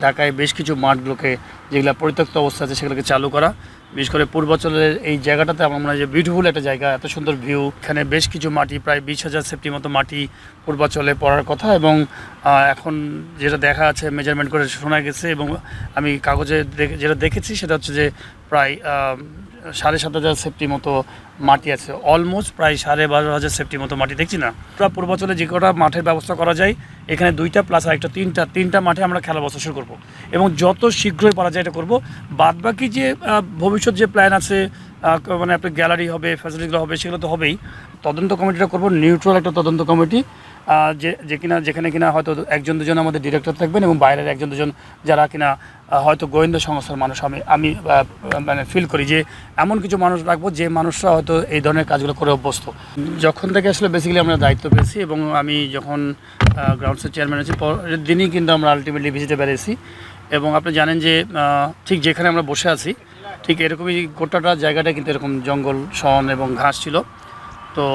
ঢাকায় বেশ কিছু মাঠগুলোকে যেগুলো পরিত্যক্ত অবস্থা আছে সেগুলোকে চালু করা, বিশেষ করে পূর্বাঞ্চলের এই জায়গাটাতে আমার মনে হয় যে বিউটিফুল একটা জায়গা, এত সুন্দর ভিউ। এখানে বেশ কিছু মাটি, প্রায় 20,000 সেফটি মতো মাটি পূর্বাঞ্চলে পড়ার কথা, এবং এখন যেটা দেখা আছে মেজারমেন্ট করে শোনা গেছে, এবং আমি কাগজে যেটা দেখেছি সেটা হচ্ছে যে প্রায় 7,500 সেফটি মতো মাটি আছে, অলমোস্ট প্রায় 12,500 সেফটি মতো মাটি দেখছি না। পুরো পূর্বাঞ্চলে যে কটা মাঠের ব্যবস্থা করা যায়, এখানে 2টা প্লাস আরেকটা তিনটা মাঠে আমরা খেলার ব্যবস্থা শুরু করবো, এবং যত শীঘ্রই পারা যায় এটা করবো। বাদবাকি যে ভবিষ্যৎ যে প্ল্যান আছে, মানে আপনার গ্যালারি হবে, ফ্যাসিলিটিগুলো হবে, সেগুলো তো হবেই। তদন্ত কমিটিটা করবো নিউট্রাল একটা তদন্ত কমিটি, যেখানে কিনা হয়তো একজন দুজন আমাদের ডিরেক্টর থাকবেন, এবং বাইরের একজন দুজন যারা কিনা হয়তো গোয়েন্দা সংস্থার মানুষ। আমি মানে ফিল করি যে এমন কিছু মানুষ রাখবো যে মানুষরা হয়তো এই ধরনের কাজগুলো করে অভ্যস্ত। যখন থেকে আসলে বেসিক্যালি আমরা দায়িত্ব পেয়েছি, এবং আমি যখন গ্রাউন্ডসের চেয়ারম্যান আছি, পরের দিনই কিন্তু আমরা আলটিমেটলি ভিজিটে বেরিয়েছি। এবং আপনি জানেন যে ঠিক যেখানে আমরা বসে আছি ঠিক এরকমই গোটাটা জায়গাটা কিন্তু এরকম জঙ্গল, শন এবং ঘাস ছিল। তো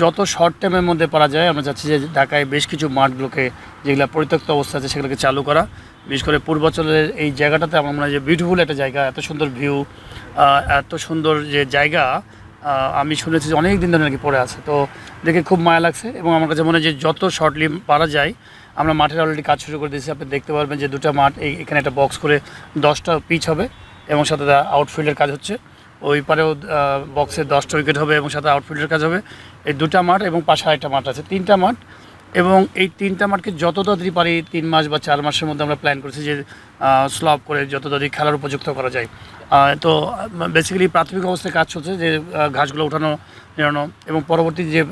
যত শর্ট টাইমের মধ্যে পারা যায় আমরা চাচ্ছি যে ঢাকায় বেশ কিছু মাঠগুলোকে যেগুলো পরিত্যক্ত অবস্থা আছে সেগুলোকে চালু করা, বিশেষ করে পূর্বাঞ্চলের এই জায়গাটাতে আমার মনে হয় যে বিউটিফুল একটা জায়গা, এত সুন্দর ভিউ, এত সুন্দর যে জায়গা। আমি শুনেছি যে অনেক দিন ধরে নাকি পড়ে আছে, তো দেখে খুব মায়া লাগছে। এবং আমার কাছে মনে হয় যে যত শর্টলি পারা যায় আমরা মাঠের অলরেডি কাজ শুরু করে দিয়েছি। আপনি দেখতে পারবেন যে দুটো মাঠ, এখানে একটা বক্স করে 10টা পিচ হবে, এবং সাথে আউটফিল্ডের কাজ হচ্ছে। ওই পারেও বক্সে 10টা উইকেট হবে, এবং সাথে আউটফিল্ডের কাজ হবে। এই 2টা মাঠ এবং পাশে আরেকটা মাঠ আছে, 3টা মাঠ। এবং এই 3টা মাঠকে যত তাড়াতাড়ি পারি 3 মাস বা 4 মাসের মধ্যে আমরা প্ল্যান করেছি যে স্লপ করে যত তাড়াতাড়ি খেলার উপযুক্ত করা যায়। তো বেসিক্যালি প্রাথমিক অবস্থায় কাজ চলছে, যে ঘাসগুলো উঠানো নেড়ানো, এবং পরবর্তী যে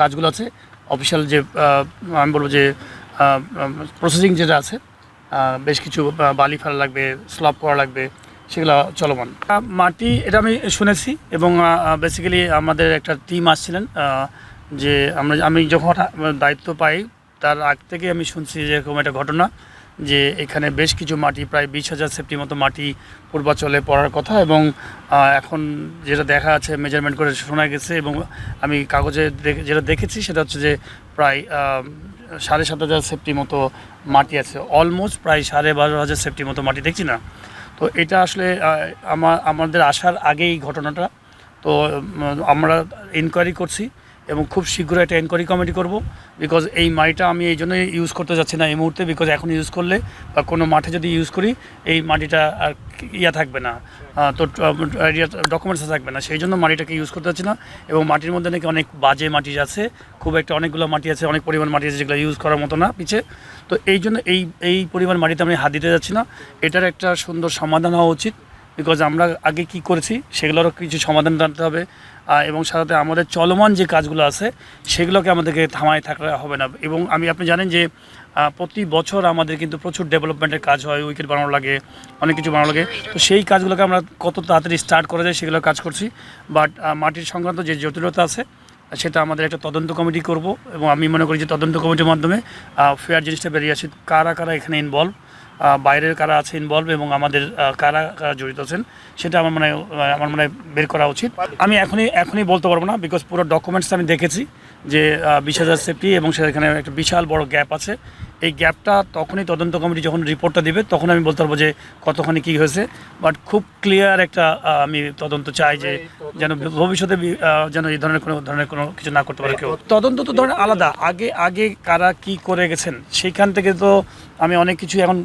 কাজগুলো আছে অফিসিয়াল, যে আমি বলবো যে প্রসেসিং যেটা আছে, বেশ কিছু বালি ফেলা লাগবে, স্লপ করা লাগবে, সেগুলো চলমান। মাটি এটা আমি শুনেছি, এবং বেসিক্যালি আমাদের একটা টিম আসছিলেন, যে আমি যখন দায়িত্ব পাই তার আগ থেকে আমি শুনছি যে এরকম একটা ঘটনা, যে এখানে বেশ কিছু মাটি, প্রায় 20,000 সেফটি মতো মাটি পূর্বাঞ্চলে পড়ার কথা, এবং এখন যেটা দেখা আছে মেজারমেন্ট করে শোনা গেছে, এবং আমি কাগজে যেটা দেখেছি সেটা হচ্ছে যে প্রায় 7,500 সেফটি মতো মাটি আছে, অলমোস্ট প্রায় 12,500 সেফটি মতো মাটি দেখছি না। তো এটা আসলে আমাদের আসার আগেই ঘটনাটা। তো আমরা ইনকোয়ারি করছি, এবং খুব শীঘ্রই একটা এনকোয়ারি কমিটি করব, বিকজ এই মাটিটা আমি এই জন্যই ইউজ করতে যাচ্ছি না এই মুহূর্তে, বিকজ এখন ইউজ করলে বা কোনো মাঠে যদি ইউজ করি এই মাটিটা আর থাকবে না, তো ডকুমেন্টসে থাকবে না, সেই জন্য মাটিটাকে ইউজ করতে যাচ্ছি না। এবং মাটির মধ্যে নাকি অনেক বাজে মাটি আছে, খুব একটা অনেকগুলো মাটি আছে, অনেক পরিমাণ মাটি আছে যেগুলো ইউজ করার মতো না পিছে। তো এই জন্য এই পরিমাণ মাটিতে আমি হাত দিতে যাচ্ছি না। এটার একটা সুন্দর সমাধান হওয়া উচিত, বিকজ আমরা আগে কি করেছি সেগুলোরও কিছু সমাধান জানতে হবে, এবং সাথে আমাদের চলমান যে কাজগুলো আছে সেগুলোকে আমাদেরকে থামায় থাকলে হবে না। এবং আপনি জানেন যে প্রতি বছর আমাদের কিন্তু প্রচুর ডেভেলপমেন্টের কাজ হয়, উইকেট বানানো লাগে, অনেক কিছু বানানো লাগে। তো সেই কাজগুলোকে আমরা কত তাড়াতাড়ি স্টার্ট করা যায় সেগুলো কাজ করছি, বাট মাটির সংক্রান্ত যে জটিলতা আছে সেটা আমাদের একটা তদন্ত কমিটি করব, এবং আমি মনে করি যে তদন্ত কমিটির মাধ্যমে ফেয়ার জিনিসটা বেরিয়ে আসে, কারা কারা এখানে ইনভলভ, বাইরের কারা আছে ইনভলভ, এবং আমাদের কারা কারা জড়িত আছেন সেটা আমার মনে হয় বের করা উচিত। আমি এখনই বলতে পারবো না, বিকজ পুরো ডকুমেন্টস আমি দেখেছি যে 20,000 সেফটি, এবং সেখানে একটা বিশাল বড় গ্যাপ আছে। এই গ্যাপটা তখনই তদন্ত কমিটি যখন রিপোর্টটা দিবে তখন আমি বলতে পারবো যে কতখানি কী হয়েছে, বাট খুব ক্লিয়ার একটা আমি তদন্ত চাই, যে যেন ভবিষ্যতে যেন এই ধরনের কোনো কিছু না করতে পারে কেউ। তদন্ত তো ধরেন আলাদা, আগে কারা কি করে গেছেন সেইখান থেকে তো আমি অনেক কিছু এখন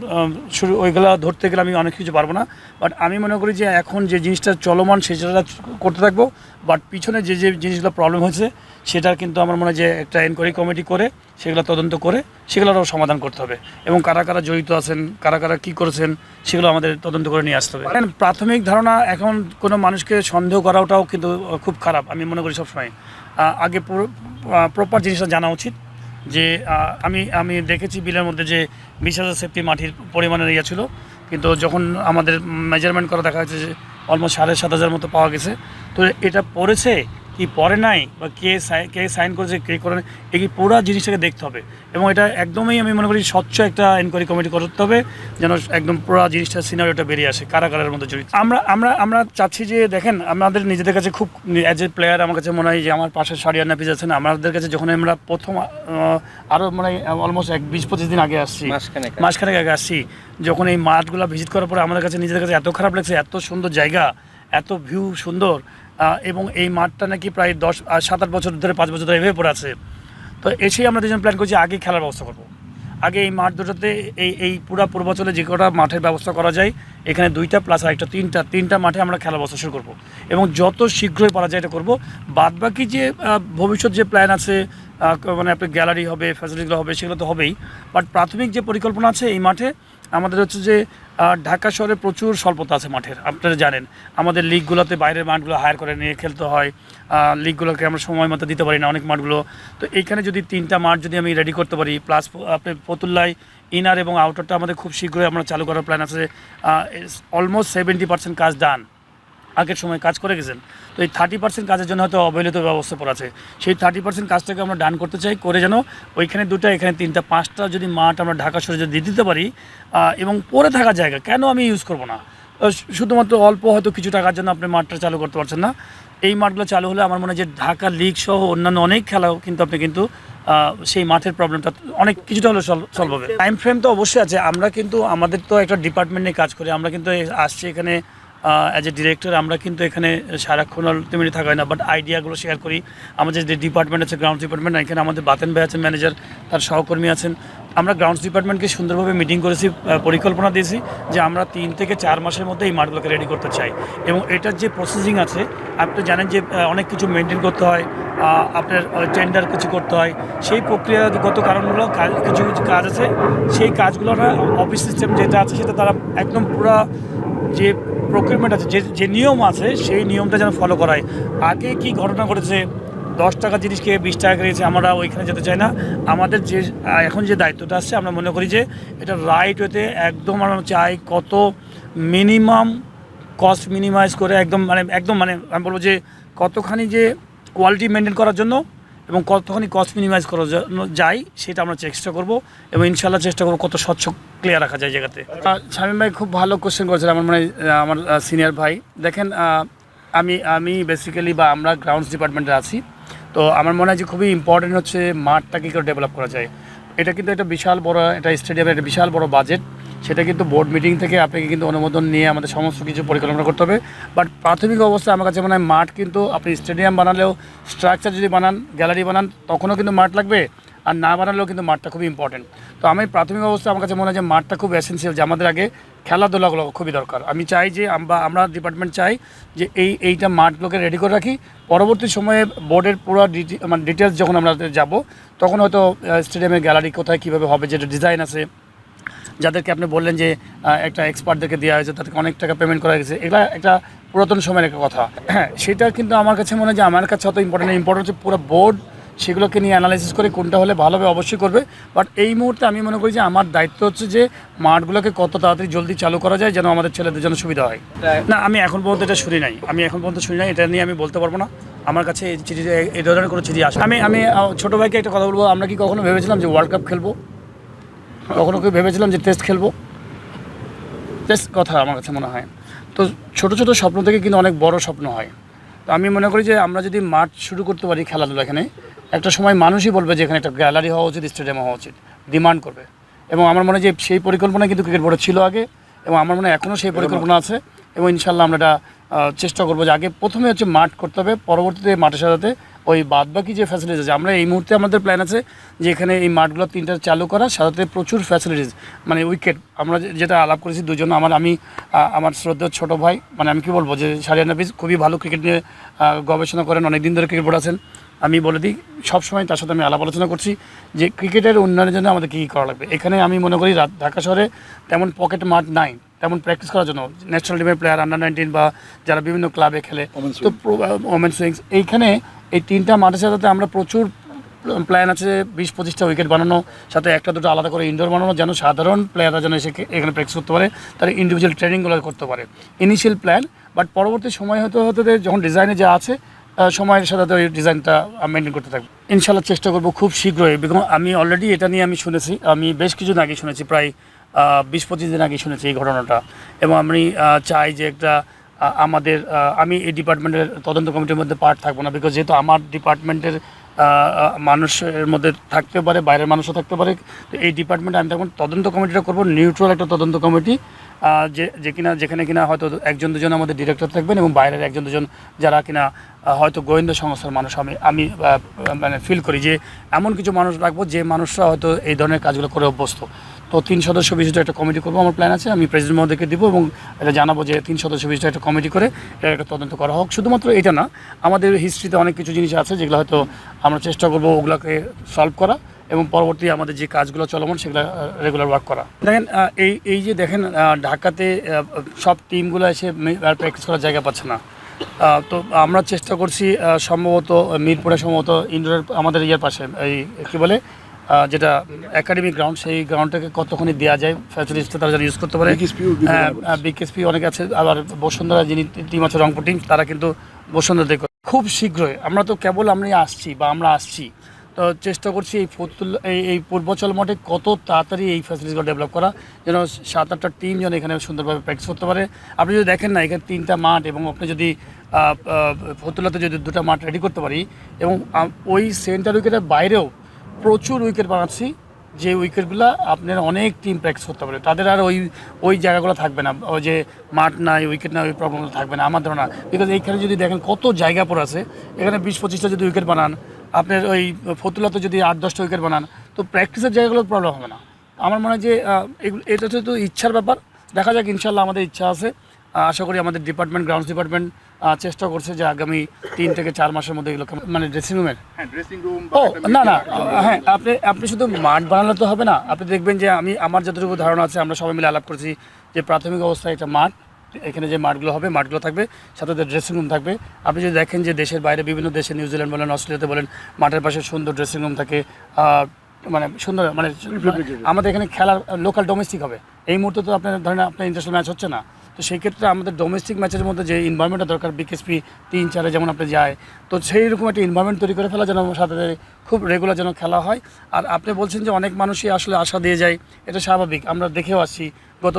শুরু ওইগুলো ধরতে গেলে আমি অনেক কিছু পারবো না, বাট আমি মনে করি যে এখন যে জিনিসটা চলমান সেটা করতে থাকবো, বাট পিছনে যে জিনিসগুলো প্রবলেম হয়েছে সেটা কিন্তু আমার মনে হয় যে একটা এনকোয়ারি কমিটি করে সেগুলো তদন্ত করে সেগুলোরও সমাধান করতে হবে, এবং কারা কারা জড়িত আছেন, কারা কারা কী করেছেন সেগুলো আমাদের তদন্ত করে নিয়ে আসতে হবে। প্রাথমিক ধারণা, এখন কোনো মানুষকে সন্দেহ করাটাও কিন্তু খুব খারাপ, আমি মনে করি সবসময় আগে প্রপার জিনিসটা জানা উচিত। যে আমি দেখেছি বিলের মধ্যে যে 20,000 সেফটি মাটির পরিমাণের ইয়ে ছিল, কিন্তু যখন আমাদের মেজারমেন্ট করা দেখা যাচ্ছে যে অলমোস্ট 7,500 মতো পাওয়া গেছে। তো এটা পড়েছে কি পড়ে নাই বা কে সাইন করেছে কে করে নাই, এই পুরো জিনিসটাকে দেখতে হবে। এবং এটা একদমই আমি মনে করি স্বচ্ছ একটা এনকোয়ারি কমিটি করতে হবে, যেন একদম পুরো জিনিসটা সিনারিওটা বেরিয়ে আসে কারাগারের মধ্যে জড়িত। আমরা চাচ্ছি যে দেখেন, আমাদের নিজেদের কাছে খুব অ্যাজ এ প্লেয়ার আমার কাছে মনে হয় যে আমার পাশে সারিয়ান নাফিস আছেন, আমাদের কাছে যখন আমরা প্রথম আরও মানে অলমোস্ট 20-25 দিন আগে আসছি, মাসখানেক আগে আসছি, যখন এই মাঠগুলো ভিজিট করার পরে আমাদের কাছে নিজেদের কাছে এত খারাপ লাগছে, এত সুন্দর জায়গা, এত ভিউ সুন্দর, এবং এই মাঠটা নাকি প্রায় 7-8 বছর ধরে 5 বছর ধরে এভাবে পড়ে আছে। তো এসেই আমরা দুজন প্ল্যান করছি আগে খেলার ব্যবস্থা করবো, আগে এই মাঠ দুটোতে এই পুরো পূর্বাঞ্চলে যে কটা মাঠের ব্যবস্থা করা যায়, এখানে 2টা প্লাস আরেকটা 3টা মাঠে আমরা খেলার ব্যবস্থা শুরু করবো, এবং যত শীঘ্রই পারা যায় এটা করবো। বাদবাকি যে ভবিষ্যৎ যে প্ল্যান আছে, মানে আপনার গ্যালারি হবে, ফ্যাসিলিটিগুলো হবে, সেগুলো তো হবেই, বাট প্রাথমিক যে পরিকল্পনা আছে এই মাঠে আমাদের হচ্ছে যে ঢাকা শহরে প্রচুর স্বল্পতা আছে মাঠের। আপনারা জানেন আমাদের লিগগুলোতে বাইরের মাঠগুলো হায়ার করে নিয়ে খেলতে হয়, লিগগুলোকে আমরা সময় মতো দিতে পারি না অনেক মাঠগুলো। তো এইখানে যদি 3টা মাঠ যদি আমি রেডি করতে পারি, প্লাস আপনি ফতুল্লায় ইনার এবং আউটারটা আমাদের খুব শীঘ্রই আমরা চালু করার প্ল্যান আছে। অলমোস্ট 70% কাজ ডান, আগের সময় কাজ করে গেছেন। তো এই 30% কাজের জন্য হয়তো অবহেলিত ব্যবস্থা পড়ে আছে, সেই 30% কাজটাকে আমরা ডান করতে চাই, করে যেন ওইখানে 2টা এখানে 3টা 5টা যদি মাঠ আমরা ঢাকা শহরে যদি দিতে পারি, এবং পরে থাকা জায়গা কেন আমি ইউজ করব না, শুধুমাত্র অল্প হয়তো কিছু টাকার জন্য আপনি মাঠটা চালু করতে পারছেন না। এই মাঠগুলো চালু হলে আমার মনে হয় যে ঢাকা লিগ সহ অন্যান্য অনেক খেলাও কিন্তু আপনি কিন্তু সেই মাঠের প্রবলেমটা অনেক কিছুটা হলে সলভ হবে। টাইম ফ্রেম তো অবশ্যই আছে, আমরা কিন্তু আমাদের তো একটা ডিপার্টমেন্ট নিয়ে কাজ করি, আমরা কিন্তু আসছি এখানে অ্যাজ এ ডিরেক্টর, আমরা কিন্তু এখানে সারাক্ষণ তেমনি থাকা হয় না, বাট আইডিয়াগুলো শেয়ার করি। আমাদের যে ডিপার্টমেন্ট আছে গ্রাউন্ডস ডিপার্টমেন্ট, এখানে আমাদের বাতেন ভাই আছেন ম্যানেজার, তার সহকর্মী আছেন। আমরা গ্রাউন্ডস ডিপার্টমেন্টকে সুন্দরভাবে মিটিং করেছি, পরিকল্পনা দিয়েছি যে আমরা 3 থেকে 4 মাসের মধ্যে এই মাঠগুলোকে রেডি করতে চাই। এবং এটার যে প্রসেসিং আছে, আপনি জানেন যে অনেক কিছু মেনটেন করতে হয়, আপনার টেন্ডার কিছু করতে হয়, সেই প্রক্রিয়াগত কারণগুলো কিছু কিছু কাজ আছে, সেই কাজগুলোরা অফিস সিস্টেম যেটা আছে সেটা তারা একদম পুরো যে প্রকিউরমেন্ট আছে, যে নিয়ম আছে সেই নিয়মটা যেন ফলো করায়। আগে কি ঘটনা ঘটেছে, 10 টাকা জিনিসকে 20 টাকা করেছে, আমরা ওইখানে যেতে চাই না। আমাদের যে এখন যে দায়িত্বটা আসছে, আমরা মনে করি যে এটা রাইট ওয়েতে একদম আমরা চাই কত মিনিমাম কস্ট মিনিমাইজ করে একদম মানে আমি বলবো যে কতখানি যে কোয়ালিটি মেনটেন করার জন্য এবং কতখানি কস্ট মিনিমাইজ করা যায় সেটা আমরা চেষ্টা করব, এবং ইনশাল্লাহ চেষ্টা করবো কত স্বচ্ছ ক্লিয়ার রাখা যায় জায়গাতে। শামীম ভাই খুব ভালো কোশ্চেন করেছেন, আমার মানে আমার সিনিয়র ভাই। দেখেন, আমি বেসিক্যালি বা আমরা গ্রাউন্ডস ডিপার্টমেন্টে আছি, তো আমার মনে হয় যে খুবই ইম্পর্টেন্ট হচ্ছে মাঠটা কী করে ডেভেলপ করা যায়। এটা কিন্তু একটা বিশাল বড়, এটা স্টেডিয়ামের একটা বিশাল বড় বাজেট, সেটা কিন্তু বোর্ড মিটিং থেকে আপনাকে কিন্তু অনুমোদন নিয়ে আমাদের সমস্ত কিছু পরিকল্পনা করতে হবে। বাট প্রাথমিক অবস্থায় আমার কাছে মনে হয় মাঠ কিন্তু আপনি স্টেডিয়াম বানালেও, স্ট্রাকচার যদি বানান, গ্যালারি বানান, তখনও কিন্তু মাঠ লাগবে, আর না বানালেও কিন্তু মাঠটা খুবই ইম্পর্টেন্ট। তো আমি প্রাথমিক অবস্থায় আমার কাছে মনে হয় যে মাঠটা খুব এসেন্সিয়াল, যে আমাদের আগে খেলাধুলাগুলো খুবই দরকার। আমি চাই যে আমরা ডিপার্টমেন্ট চাই যে এইটা মাঠগুলোকে রেডি করে রাখি, পরবর্তী সময়ে বোর্ডের পুরো ডিটেলস যখন আমরা যাব, তখন হয়তো স্টেডিয়ামের গ্যালারি কোথায় কীভাবে হবে, যেটা ডিজাইন আছে, যাদেরকে আপনি বললেন যে একটা এক্সপার্টদেরকে দেওয়া হয়েছে, তাদেরকে অনেক টাকা পেমেন্ট করা গেছে, এগুলো একটা পুরাতন সময়ের একটা কথা। হ্যাঁ, সেটা কিন্তু আমার কাছে মনে হয় যে আমার কাছে অত ইম্পর্টেন্ট হচ্ছে পুরো বোর্ড সেগুলোকে নিয়ে অ্যানালাইসিস করে কোনটা হলে ভালো হবে অবশ্যই করবে। বাট এই মুহূর্তে আমি মনে করি যে আমার দায়িত্ব হচ্ছে যে মাঠগুলোকে কত তাড়াতাড়ি জলদি চালু করা যায়, যেন আমাদের ছেলেদের জন্য সুবিধা হয়। না, আমি এখন পর্যন্ত এটা শুনি নাই, এটা নিয়ে আমি বলতে পারবো না। আমার কাছে এই চিঠি, এই ধরনের কোনো চিঠি আসে। আমি ছোটো ভাইকে একটা কথা বলবো, আমরা কি কখনো ভেবেছিলাম যে ওয়ার্ল্ড কাপ খেলবো? কখনো কি ভেবেছিলাম যে টেস্ট খেলবো? টেস্ট কথা আমার কাছে মনে হয় তো ছোটো ছোটো স্বপ্ন থেকে কিন্তু অনেক বড় স্বপ্ন হয়। তো আমি মনে করি যে আমরা যদি মাঠ শুরু করতে পারি খেলাধুলা, এখানে একটা সময় মানুষই বলবে যে এখানে একটা গ্যালারি হওয়া উচিত, স্টেডিয়াম হওয়া উচিত, ডিমান্ড করবে। এবং আমার মনে হয় যে সেই পরিকল্পনা কিন্তু ক্রিকেট বোর্ডে ছিল আগে, এবং আমার মনে হয় এখনও সেই পরিকল্পনা আছে, এবং ইনশাল্লাহ আমরা এটা চেষ্টা করবো যে আগে প্রথমে হচ্ছে মাঠ করতে হবে, পরবর্তীতে মাঠের সাথে ওই বাদবাকি যে ফ্যাসিলিটিস আছে। আমরা এই মুহূর্তে আমাদের প্ল্যান আছে যে এখানে এই মাঠগুলো 3টা চালু করা, সাথে প্রচুর ফ্যাসিলিটিস, মানে উইকেট আমরা যেটা আলাপ করেছি দুজন, আমার শ্রদ্ধেয় ছোটো ভাই, মানে আমি কী বলবো যে শারিয়ান নাফিস খুবই ভালো ক্রিকেট নিয়ে গবেষণা করেন, অনেক দিন ধরে ক্রিকেট বোর্ড আছেন। আমি বলে দিই, সবসময় তার সাথে আমি আলাপ আলোচনা করছি যে ক্রিকেটের উন্নয়নের জন্য আমাদের কী কী করা লাগবে। এখানে আমি মনে করি ঢাকা শহরে তেমন পকেট মাঠ নাই তেমন প্র্যাকটিস করার জন্য, ন্যাশনাল টিমের প্লেয়ার, আন্ডার-19 বা যারা বিভিন্ন ক্লাবে খেলে, তো ওমেন্স উইংস, এইখানে এই 3টা মাঠের সাথে আমরা প্রচুর প্ল্যান আছে 20-25টা উইকেট বানানো, সাথে 1-2টো আলাদা করে ইনডোর বানানো, যেন সাধারণ প্লেয়াররা যেন এসে এখানে প্র্যাকটিস করতে পারে, তারা ইন্ডিভিজুয়াল ট্রেনিংগুলো করতে পারে, ইনিশিয়াল প্ল্যান। বাট পরবর্তী সময় হতে যখন ডিজাইনে যা আছে সময়ের সাথে ওই ডিজাইনটা মেনটেন করতে থাকবো ইনশাল্লাহ। চেষ্টা করবো খুব শীঘ্রই। আমি অলরেডি এটা নিয়ে আমি শুনেছি, আমি বেশ কিছুদিন আগে শুনেছি, প্রায় 20-25 দিন আগে শুনেছি এই ঘটনাটা। এবং আমি চাই যে একটা আমাদের আমি এই ডিপার্টমেন্টের তদন্ত কমিটির মধ্যে পার্ট থাকবো না, বিকজ যেহেতু আমার ডিপার্টমেন্টের মানুষের মধ্যে থাকতে পারে, বাইরের মানুষও থাকতে পারে। তো এই ডিপার্টমেন্টে আমি তখন তদন্ত কমিটিটা করবো, নিউট্রাল একটা তদন্ত কমিটি, যে কিনা যেখানে কিনা হয়তো 1-2 জন আমাদের ডিরেক্টর থাকবেন এবং বাইরের 1-2 জন যারা কিনা হয়তো গোয়েন্দা সংস্থার মানুষ। আমি মানে ফিল করি যে এমন কিছু মানুষ রাখবো যে মানুষরা হয়তো এই ধরনের কাজগুলো করে অভ্যস্ত। তো 3 সদস্য বিশিষ্ট একটা কমিটি করবো, আমার প্ল্যান আছে। আমি প্রেসিডেন্ট মহোদয়কে দিব এবং এটা জানাবো যে 3 সদস্য বিশিষ্ট একটা কমিটি করে এটা একটা তদন্ত করা হোক। শুধুমাত্র এটা না, আমাদের হিস্ট্রিতে অনেক কিছু জিনিস আছে যেগুলো হয়তো আমরা চেষ্টা করবো ওগুলোকে সলভ করা এবং পরবর্তী আমাদের যে কাজগুলো চলমান সেগুলো রেগুলার ওয়ার্ক করা। দেখেন এই যে দেখেন ঢাকাতে সব টিমগুলো এসে প্র্যাকটিস করার জায়গা পাচ্ছে না। তো আমরা চেষ্টা করছি সম্ভবত মিরপুরে সম্ভবত ইনডোরের আমাদের ইয়ের পাশে এই কী বলে যেটা একাডেমিক গ্রাউন্ড, সেই গ্রাউন্ডটাকে কতক্ষণই দেওয়া যায় ফ্যাসিলিটিসটা তারা যেন ইউজ করতে পারে। বিকেএসপি অনেক আছে, আবার বসুন্ধরা যিনি টিম আছে রংপুর টিম, তারা কিন্তু বসুন্ধরা দেখো খুব শীঘ্রই। আমরা তো কেবল আমরা আসছি, তো চেষ্টা করছি এই পূর্বাচল মঠে কত তাড়াতাড়ি এই ফ্যাসিলিটিসগুলো ডেভেলপ করা, যেন 7-8টা টিম যেন এখানে সুন্দরভাবে প্র্যাকটিস করতে পারে। আপনি যদি দেখেন না, এখানে 3টা মাঠ, এবং আপনি যদি ফতুল্লাতে যদি 2টা মাঠ রেডি করতে পারি, এবং ওই সেন্টার উইকেটের বাইরেও প্রচুর উইকেট বানাচ্ছি, যে উইকেটগুলো আপনার অনেক টিম প্র্যাকটিস করতে পারে, তাদের আর ওই জায়গাগুলো থাকবে না, ওই যে মাঠ নাই, উইকেট নাই, ওই প্রবলেমটা থাকবে না আমার ধারণা। বিকজ এইখানে যদি দেখেন কত জায়গা পড়ে আছে, এখানে 20-25টা যদি উইকেট বানান, আপনার ওই ফতুল্লাতে যদি 8-10টা উইকেট বানান, তো প্র্যাকটিসের জায়গাগুলোর প্রবলেম হবে না। আমার মনে হয় যে এটা তো ইচ্ছার ব্যাপার। দেখা যাক, ইনশাল্লাহ আমাদের ইচ্ছা আছে। আশা করি আমাদের ডিপার্টমেন্ট, গ্রাউন্ডস ডিপার্টমেন্ট চেষ্টা করছে যে আগামী 3 থেকে 4 মাসের মধ্যে এগুলো মানে ড্রেসিং রুমের না হ্যাঁ, আপনি শুধু মাঠ বানালে তো হবে না। আপনি দেখবেন যে আমার যতটুকু ধারণা আছে, আমরা সবাই মিলে আলাপ করছি যে প্রাথমিক অবস্থায় একটা মাঠ, এখানে যে মাঠগুলো থাকবে, সাথে ড্রেসিং রুম থাকবে। আপনি যদি দেখেন যে দেশের বাইরে বিভিন্ন দেশে, নিউজিল্যান্ড বলেন, অস্ট্রেলিয়াতে বলেন, মাঠের পাশে সুন্দর ড্রেসিং রুম থাকে, মানে সুন্দর, মানে আমাদের এখানে খেলার লোকাল ডোমেস্টিক হবে। এই মুহূর্তে তো আপনার ধরেন আপনার ইন্টারন্যাশনাল ম্যাচ হচ্ছে না, তো সেই ক্ষেত্রে আমাদের ডোমেস্টিক ম্যাচের মধ্যে যে এনভায়রনমেন্টটা দরকার, বিকেএসপি 3-4 যেমন আপনি যায়, তো সেই রকম একটা এনভায়রনমেন্ট তৈরি করে ফেলা যেন সাথে খুব রেগুলার যেন খেলা হয়। আর আপনি বলছেন যে অনেক মানুষই আসলে আশা দিয়ে যায়, এটা স্বাভাবিক। আমরা দেখেও আসছি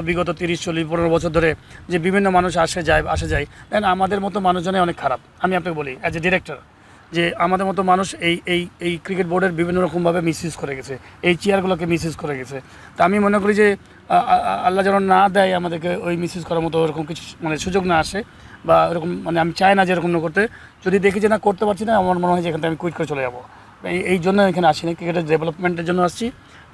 বিগত 30-40-15 বছর ধরে যে বিভিন্ন মানুষ আসে যায়। দেন আমাদের মতো মানুষজনই অনেক খারাপ। আমি আপনাকে বলি অ্যাজ এ ডিরেক্টর, যে আমাদের মতো মানুষ এই ক্রিকেট বোর্ডের বিভিন্ন রকমভাবে মিসইউজ করে গেছে, এই চেয়ারগুলোকে মিসইউজ করে গেছে। তা আমি মনে করি যে আল্লাহ যেন না দেয় আমাদেরকে ওই মিসইউজ করার মতো ওরকম কিছু মানে সুযোগ না আসে, বা এরকম মানে আমি চাই না যে এরকম না করতে। যদি দেখি যে না করতে পারছি না, আমার মনে হয় যে এখান থেকে আমি কুইট করে চলে যাবো। এই জন্য এখানে আসি না, ক্রিকেটের ডেভেলপমেন্টের জন্য আসছি।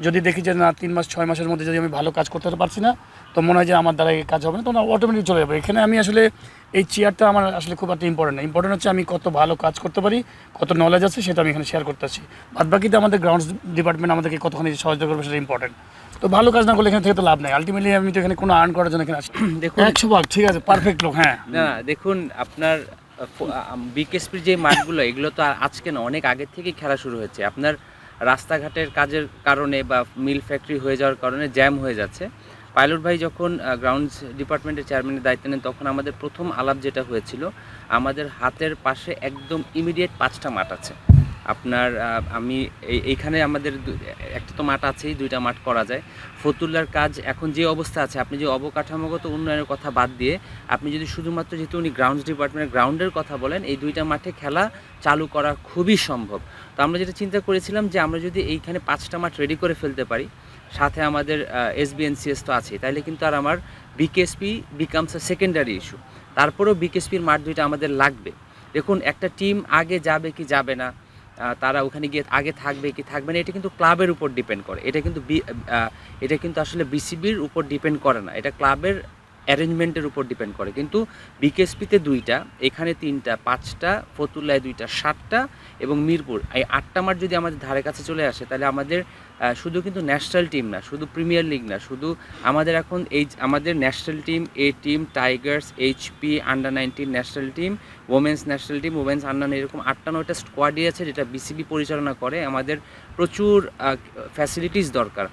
যদি দেখি যে না 3 মাস 6 মাসের মধ্যে যদি আমি ভালো কাজ করতে পারছি না, তো মনে হয় যে আমার দ্বারা এই কাজ হবে না, তো অটোমেটিক চলে যাবে। এখানে আমি আসলে এই চেয়ারটা আমার আসলে খুব একটা ইম্পর্টেন্ট না। ইম্পর্টেন্ট হচ্ছে আমি কত ভালো কাজ করতে পারি, কত নলেজ আছে, সেটা আমি এখানে শেয়ার করতে আসি। বাদবাকিতে আমাদের গ্রাউন্ডস ডিপার্টমেন্ট আমাদেরকে কতখানি সহযোগিতা করবে সেটা ইম্পর্টেন্ট। তো ভালো কাজ না করলে এখানে থেকে তো লাভ নেই। আলটিমেটলি আমি তো এখানে কোনো আর্ন করার জন্য এখানে আসি। দেখুন 100 ভাগ ঠিক আছে, পারফেক্ট লোক। হ্যাঁ না দেখুন, আপনার বিকেএসপির যে মাঠগুলো, এগুলো তো আজকে না, অনেক আগের থেকেই খেলা শুরু হয়েছে। আপনার রাস্তাঘাটের কাজের কারণে বা মিল ফ্যাক্টরি হয়ে যাওয়ার কারণে জ্যাম হয়ে যাচ্ছে। পাইলট ভাই যখন গ্রাউন্ডস ডিপার্টমেন্টের চেয়ারম্যানের দায়িত্ব নেন, তখন আমাদের প্রথম আলাপ যেটা হয়েছিল, আমাদের হাতের পাশে একদম ইমিডিয়েট 5টা মাঠ আছে। আপনার আমি এইখানে আমাদের একটা তো মাঠ আছেই, 2টা মাঠ করা যায়। ফতুল্লার কাজ এখন যে অবস্থা আছে, আপনি যে অবকাঠামোগত উন্নয়নের কথা বাদ দিয়ে আপনি যদি শুধুমাত্র, যেহেতু উনি গ্রাউন্ডস ডিপার্টমেন্টের গ্রাউন্ডের কথা বলেন, এই 2টা মাঠে খেলা চালু করা খুবই সম্ভব। তো আমরা যেটা চিন্তা করেছিলাম যে আমরা যদি এইখানে 5টা মাঠ রেডি করে ফেলতে পারি, সাথে আমাদের SBNCS তো আছে, তাইলে কিন্তু আর আমার বিকেএসপি বিকামস আ সেকেন্ডারি ইস্যু। তারপরেও বিকেএসপির মাঠ 2টা আমাদের লাগবে। দেখুন, একটা টিম আগে যাবে কি যাবে না, তারা ওখানে গিয়ে আগে থাকবে কি থাকবে না, এটা কিন্তু ক্লাবের উপর ডিপেন্ড করে। এটা কিন্তু আসলে বিসিবির উপর ডিপেন্ড করে না, এটা ক্লাবের অ্যারেঞ্জমেন্টের উপর ডিপেন্ড করে। কিন্তু বিকেএসপিতে 2টা, এখানে 3টা, 5টা, ফতুল্লায় 2টা, 7টা এবং মিরপুর, এই 8টা মাঠ যদি আমাদের ধারে কাছে চলে আসে, তাহলে আমাদের শুধু কিন্তু ন্যাশনাল টিম না, শুধু প্রিমিয়ার লিগ না, শুধু আমাদের এখন আমাদের national team, A team, Tigers, HP, under nineteen national team, women's national team, women's under, এরকম 8টা-9টা স্কোয়াডই আছে যেটা বিসিবি পরিচালনা করে। আমাদের প্রচুর ফ্যাসিলিটিস দরকার,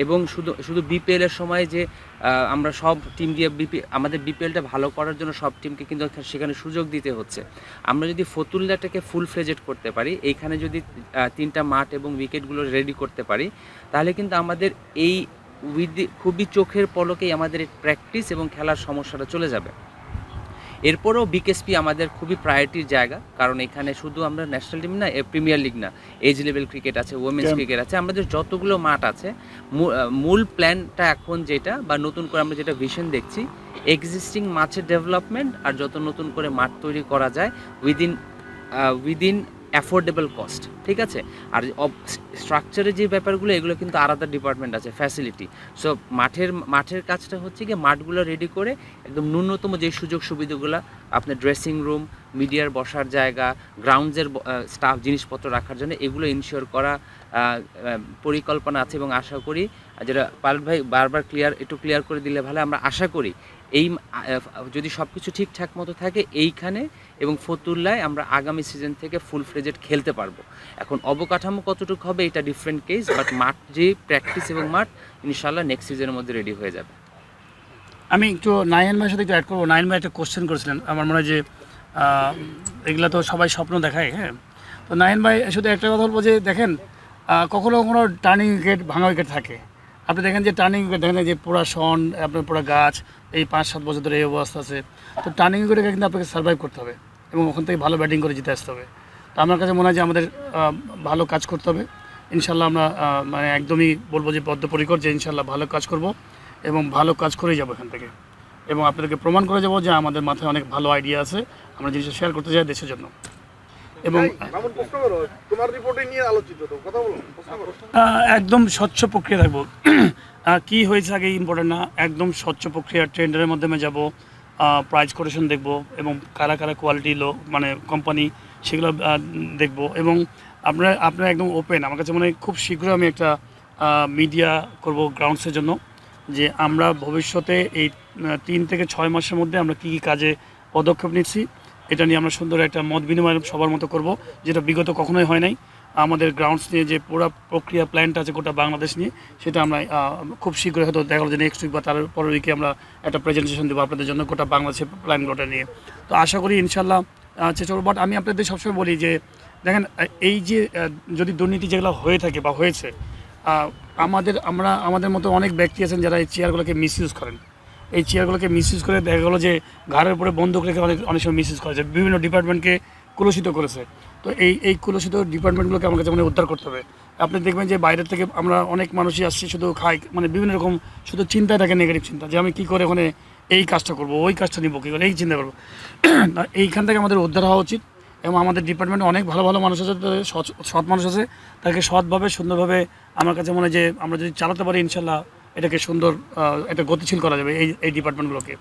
এবং শুধু বিপিএলের সময় যে আমরা সব টিম দিয়ে আমাদের বিপিএলটা ভালো করার জন্য সব টিমকে কিন্তু সেখানে সুযোগ দিতে হচ্ছে। আমরা যদি ফতুল্লাটাকে ফুল ফ্লেজেড করতে পারি, এইখানে যদি 3টা মাঠ এবং উইকেটগুলো রেডি করতে পারি, তাহলে কিন্তু আমাদের এই খুবই চোখের পলকেই আমাদের প্র্যাকটিস এবং খেলার সমস্যাটা চলে যাবে। এরপরেও বিকেএসপি আমাদের খুবই প্রায়োরিটির জায়গা, কারণ এখানে শুধু আমরা ন্যাশনাল টিম না, প্রিমিয়ার লিগ না, এজ লেভেল ক্রিকেট আছে, ওমেন্স ক্রিকেট আছে, আমাদের যতগুলো মাঠ আছে। মূল প্ল্যানটা এখন যেটা, বা নতুন করে আমরা যেটা ভিশন দেখছি, এক্সিস্টিং মাঠের ডেভেলপমেন্ট, আর যত নতুন করে মাঠ তৈরি করা যায় উইদিন অ্যাফোর্ডেবল কস্ট, ঠিক আছে। আর স্ট্রাকচারের যে ব্যাপারগুলো, এগুলো কিন্তু আলাদা ডিপার্টমেন্ট আছে, ফ্যাসিলিটি। সো মাঠের কাজটা হচ্ছে কি, মাঠগুলো রেডি করে একদম ন্যূনতম যে সুযোগ সুবিধাগুলো, আপনার ড্রেসিং রুম, মিডিয়ার বসার জায়গা, গ্রাউন্ডসের স্টাফ জিনিসপত্র রাখার জন্য, এগুলো ইনশিওর করা পরিকল্পনা আছে। এবং আশা করি, যেটা পারুল ভাই বারবার একটু ক্লিয়ার করে দিলে ভালো, আমরা আশা করি এই যদি সব কিছু ঠিকঠাক মতো থাকে, এইখানে এবং ফতুল্লায় আমরা আগামী সিজন থেকে ফুল ফ্লেজেড খেলতে পারবো। এখন অবকাঠামো কতটুকু হবে এটা ডিফারেন্ট কেস, বাট মাঠ যে প্র্যাকটিস এবং মাঠ ইনশাল্লাহ নেক্সট সিজনের মধ্যে রেডি হয়ে যাবে। আমি একটু নাইন ভাইয়ের সাথে একটু অ্যাড করবো। নাইন ভাই একটা কোশ্চেন করেছিলেন, আমার মনে হয় যে এগুলো তো সবাই স্বপ্ন দেখায়, হ্যাঁ। তো নাইন ভাই শুধু একটা কথা বলবো যে দেখেন, কখনো কখনো টার্নিং উইকেট, ভাঙা উইকেট থাকে। আপনি দেখেন যে টার্নিং উইকেট, দেখেন যে পুরা শন, আপনার পুরো গাছ, এই 5-7 বছর ধরে এই অবস্থা আছে। তো টার্নিং উইকেটে কিন্তু আপনাকে সার্ভাইভ করতে হবে এবং ওখান থেকে ভালো ব্যাটিং করে জিতে আসতে হবে। তো আমার কাছে মনে হয় যে আমাদের ভালো কাজ করতে হবে। ইনশাল্লাহ আমরা মানে একদমই বলবো যে বদ্ধপরিকর, যে ইনশাল্লাহ ভালো কাজ করব এবং ভালো কাজ করেই যাবো এখান থেকে, এবং আপনাদেরকে প্রমাণ করে যাবো যে আমাদের মাথায় অনেক ভালো আইডিয়া আছে, আমরা জিনিসটা শেয়ার করতে চাই দেশের জন্য। এবং একদম স্বচ্ছ প্রক্রিয়া থাকবো। কি হয়েছে আগে ইম্পর্টেন্ট না, একদম স্বচ্ছ প্রক্রিয়া, টেন্ডারের মাধ্যমে যাব, প্রাইস কোটেশন দেখব, এবং কারা কারা কোয়ালিটি মানে কোম্পানি, সেগুলো দেখব। এবং আপনারা একদম ওপেন। আমার কাছে মনে হয় খুব শীঘ্রই আমি একটা মিডিয়া করব গ্রাউন্ডসের জন্য, যে আমরা ভবিষ্যতে এই 3 থেকে 6 মাসের মধ্যে আমরা কী কী কাজে পদক্ষেপ নিচ্ছি, এটা নিয়ে আমরা সুন্দর একটা মত বিনিময় সবার মতো করব, যেটা বিগত কখনোই হয় নাই। আমাদের গ্রাউন্ডস নিয়ে যে পুরো প্রক্রিয়া প্ল্যানটা আছে গোটা বাংলাদেশ নিয়ে, সেটা আমরা খুব শীঘ্রই হয়তো দেখা গেলো যে নেক্সট উইক বা তার পরের উইকে আমরা একটা প্রেজেন্টেশন দেবো আপনাদের জন্য গোটা বাংলাদেশের প্ল্যানগুলোটা নিয়ে। তো আশা করি ইনশাল্লাহ চেষ্টা করব। বাট আমি আপনাদের সবসময় বলি যে দেখেন, এই যে যদি দুর্নীতি যেগুলো হয়ে থাকে বা হয়েছে, আমাদের মতো অনেক ব্যক্তি আছেন যারা এই চেয়ারগুলোকে মিসইউজ করেন। এই চেয়ারগুলোকে মিসইউজ করে দেখা গেলো যে ঘাড়ের উপরে বন্দুক রেখে অনেক সময় মিসইউজ করেছে, বিভিন্ন ডিপার্টমেন্টকে কলুষিত করেছে। তো এই কলুষিত ডিপার্টমেন্টগুলোকে আমার কাছে মনে উদ্ধার করতে হবে। আপনি দেখবেন যে বাইরের থেকে আমরা অনেক মানুষই আসছি, শুধু খাই, মানে বিভিন্ন রকম শুধু চিন্তায় থাকে, নেগেটিভ চিন্তা, যে আমি কী করে ওখানে এই কাজটা করবো, ওই কাজটা নিবো, কী করে এই চিন্তা করবো। এইখান থেকে আমাদের উদ্ধার হওয়া উচিত। এবং আমাদের ডিপার্টমেন্টে অনেক ভালো ভালো মানুষ আছে, সৎ মানুষ আছে, তাকে সৎভাবে সুন্দরভাবে আমার কাছে মনে হয় যে আমরা যদি চালাতে পারি, ইনশাল্লাহ এটাকে সুন্দর একটা গতিশীল করা যাবে এই ডিপার্টমেন্টগুলোকে।